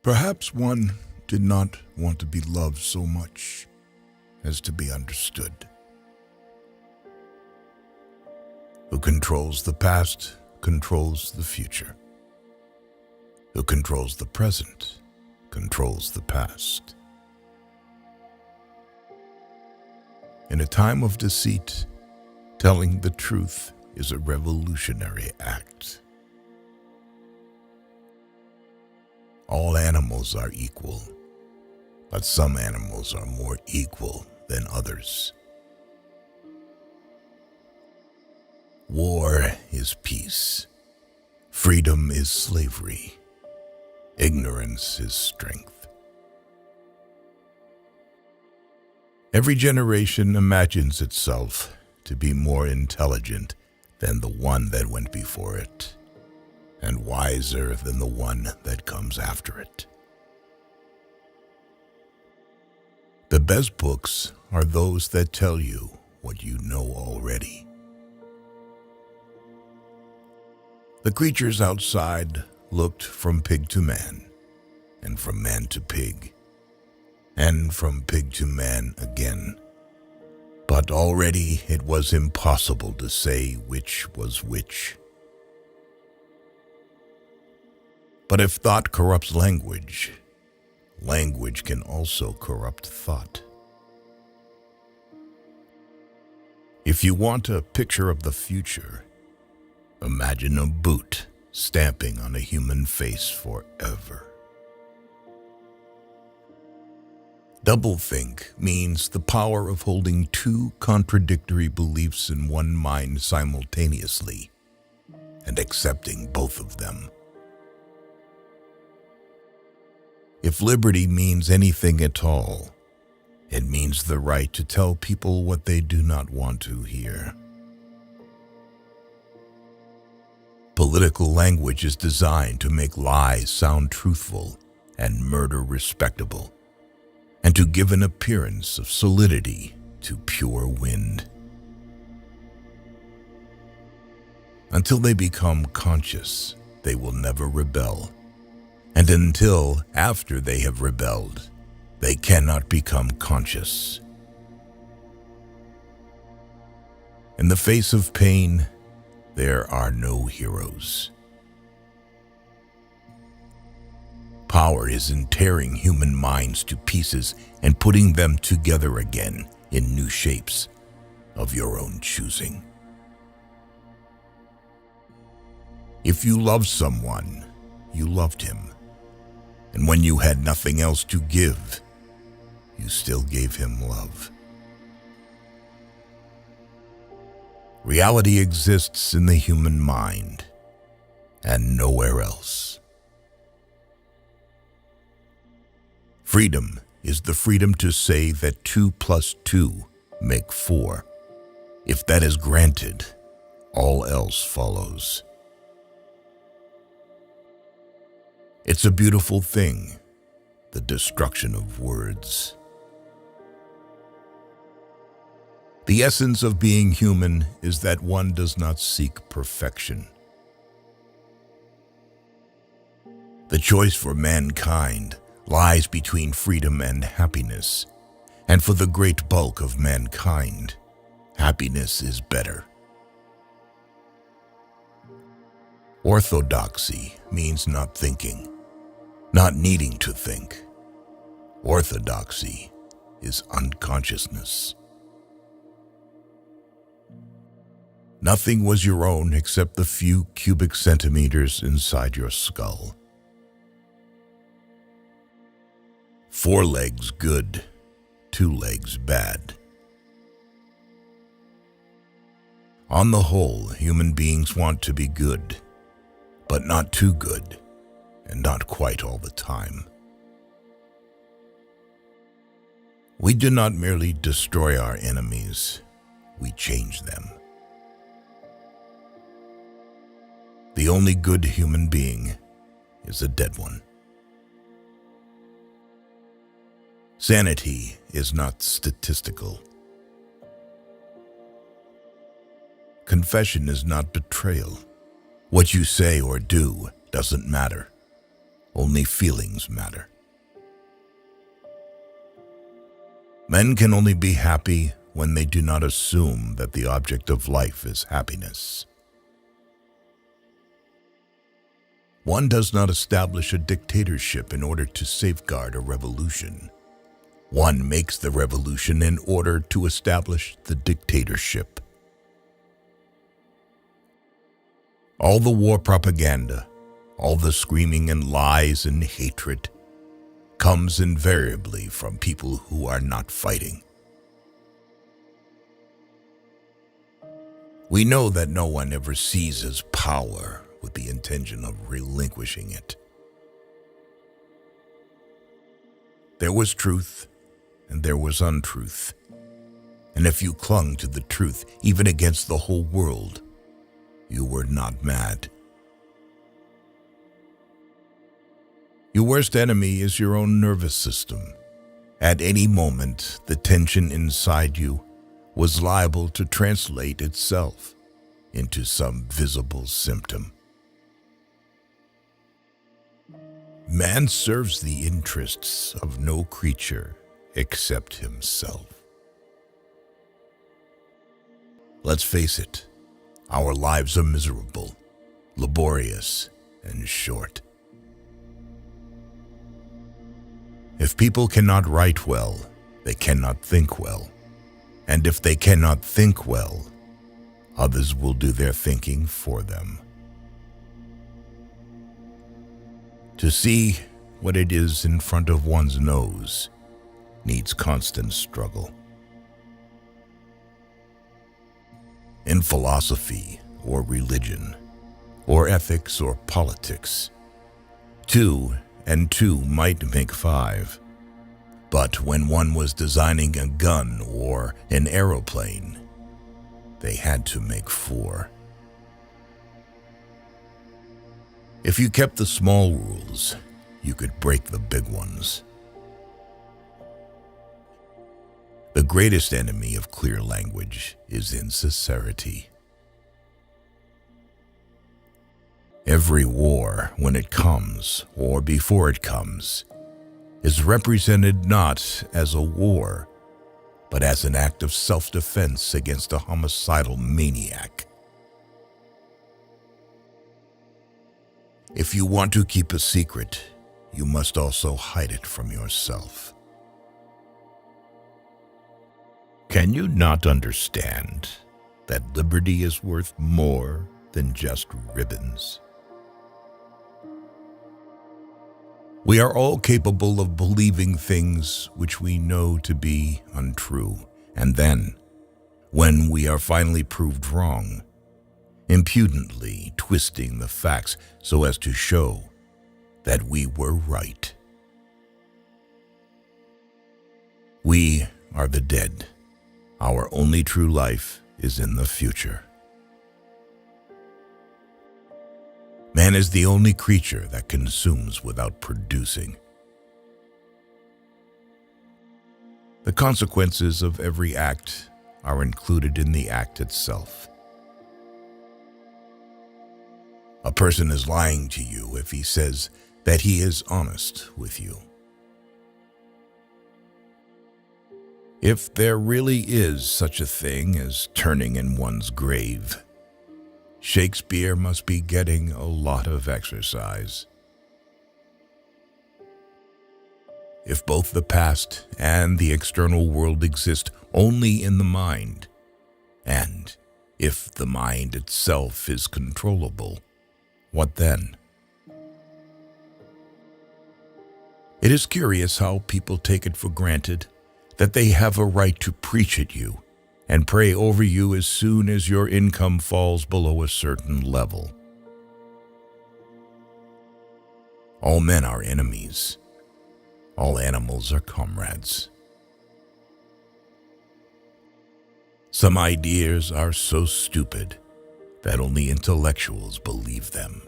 Perhaps one did not want to be loved so much as to be understood. Who controls the past controls the future. Who controls the present controls the past. In a time of deceit, telling the truth is a revolutionary act. All animals are equal, but some animals are more equal than others. War is peace. Freedom is slavery. Ignorance is strength. Every generation imagines itself to be more intelligent than the one that went before it, and wiser than the one that comes after it. The best books are those that tell you what you know already. The creatures outside looked from pig to man, and from man to pig, and from pig to man again. But already it was impossible to say which was which. But if thought corrupts language, language can also corrupt thought. If you want a picture of the future, imagine a boot stamping on a human face forever. Doublethink means the power of holding two contradictory beliefs in one mind simultaneously and accepting both of them. If liberty means anything at all, it means the right to tell people what they do not want to hear. Political language is designed to make lies sound truthful and murder respectable, and to give an appearance of solidity to pure wind. Until they become conscious, they will never rebel, and until after they have rebelled, they cannot become conscious. In the face of pain, there are no heroes. Power is in tearing human minds to pieces and putting them together again in new shapes of your own choosing. If you love someone, you loved him. And when you had nothing else to give, you still gave him love. Reality exists in the human mind and nowhere else. Freedom is the freedom to say that 2 plus 2 make 4. If that is granted, all else follows. It's a beautiful thing, the destruction of words. The essence of being human is that one does not seek perfection. The choice for mankind lies between freedom and happiness, and for the great bulk of mankind, happiness is better. Orthodoxy means not thinking, not needing to think. Orthodoxy is unconsciousness. Nothing was your own except the few cubic centimeters inside your skull. 4 legs good, 2 legs bad. On the whole, human beings want to be good, but not too good, and not quite all the time. We do not merely destroy our enemies, we change them. The only good human being is a dead one. Sanity is not statistical. Confession is not betrayal. What you say or do doesn't matter. Only feelings matter. Men can only be happy when they do not assume that the object of life is happiness. One does not establish a dictatorship in order to safeguard a revolution. One makes the revolution in order to establish the dictatorship. All the war propaganda, all the screaming and lies and hatred comes invariably from people who are not fighting. We know that no one ever seizes power with the intention of relinquishing it. There was truth and there was untruth. And if you clung to the truth, even against the whole world, you were not mad. Your worst enemy is your own nervous system. At any moment, the tension inside you was liable to translate itself into some visible symptom. Man serves the interests of no creature except himself. Let's face it, our lives are miserable, laborious, and short. If people cannot write well, they cannot think well. And if they cannot think well, others will do their thinking for them. To see what it is in front of one's nose needs constant struggle. In philosophy or religion or ethics or politics, 2 and 2 might make 5. But when one was designing a gun or an aeroplane, they had to make 4. If you kept the small rules, you could break the big ones. The greatest enemy of clear language is insincerity. Every war, when it comes, or before it comes, is represented not as a war, but as an act of self-defense against a homicidal maniac. If you want to keep a secret, you must also hide it from yourself. Can you not understand that liberty is worth more than just ribbons? We are all capable of believing things which we know to be untrue, and then, when we are finally proved wrong, impudently twisting the facts so as to show that we were right. We are the dead. Our only true life is in the future. Man is the only creature that consumes without producing. The consequences of every act are included in the act itself. A person is lying to you if he says that he is honest with you. If there really is such a thing as turning in one's grave, Shakespeare must be getting a lot of exercise. If both the past and the external world exist only in the mind, and if the mind itself is controllable, what then? It is curious how people take it for granted that they have a right to preach at you and pray over you as soon as your income falls below a certain level. All men are enemies. All animals are comrades. Some ideas are so stupid that only intellectuals believe them.